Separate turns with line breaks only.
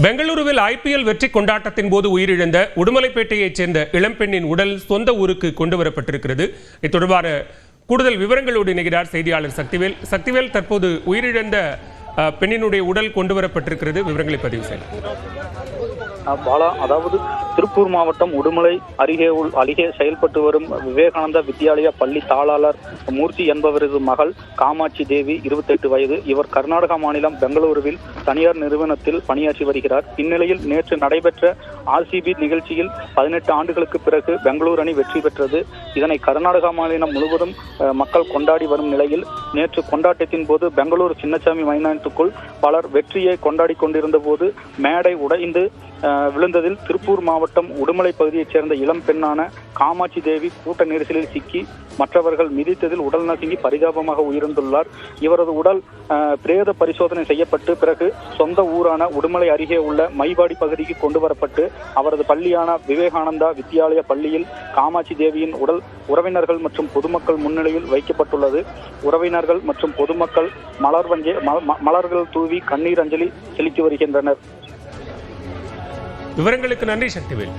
பெங்களூருவில் IPL வெற்றி கொண்டாட்டத்தின் போது உயிரிழந்த உடுமலைப்பேட்டையைச் சேர்ந்த இளம்பெண்ணின் உடல் சொந்த ஊருக்கு கொண்டு வரப்பட்டிருக்கிறது. இது தொடர்பான கூடுதல் விவரங்களோடு இணைகிறார் செய்தியாளர் சக்திவேல். சக்திவேல், தற்போது உயிரிழந்த பெண்ணினுடைய உடல் கொண்டு வரப்பட்டிருக்கிறது, விவரங்களை பதிவு செய்யலாம்.
பாலா, அதாவது திருப்பூர் மாவட்டம் உடுமலை அருகே செயல்பட்டு வரும் விவேகானந்தா வித்யாலயா பள்ளி தாளாளர் மூர்த்தி என்பவரது மகள் காமாட்சி தேவி 28 வயது. இவர் கர்நாடகா மாநிலம் பெங்களூருவில் தனியார் நிறுவனத்தில் பணியாற்றி வருகிறார். இந்நிலையில் நேற்று நடைபெற்ற RCB நிகழ்ச்சியில் 18 ஆண்டுகளுக்கு பிறகு பெங்களூரு அணி வெற்றி பெற்றது. இதனை கர்நாடகா மாநிலம் முழுவதும் மக்கள் கொண்டாடி வரும் நிலையில் நேற்று கொண்டாட்டத்தின் போது பெங்களூரு சின்னசாமி மைதானத்துக்குள் பலர் வெற்றியை கொண்டாடி கொண்டிருந்த போது மேடை உடைந்து விழுந்ததில் திருப்பூர் மாவட்டம் உடுமலை பகுதியைச் சேர்ந்த இளம் பெண்ணான காமாட்சி தேவி கூட்ட நெரிசலில் சிக்கி மற்றவர்கள் மிதித்ததில் உடல் நசுங்கி பரிதாபமாக உயிரிழந்துள்ளார். இவரது உடல் பிரேத பரிசோதனை செய்யப்பட்டு பிறகு சொந்த ஊரான உடுமலை அருகே உள்ள மைபாடி பகுதிக்கு கொண்டு வரப்பட்டு அவரது பள்ளியான விவேகானந்தா வித்யாலயா பள்ளியில் காமாட்சி தேவியின் உடல் உறவினர்கள் மற்றும் பொதுமக்கள் முன்னிலையில் வைக்கப்பட்டுள்ளது. உறவினர்கள் மற்றும் பொதுமக்கள் மலர்கள் தூவி கண்ணீர் அஞ்சலி செலுத்தி வருகின்றனர்.
விவரங்களுக்கு நன்றி சக்திவேல்.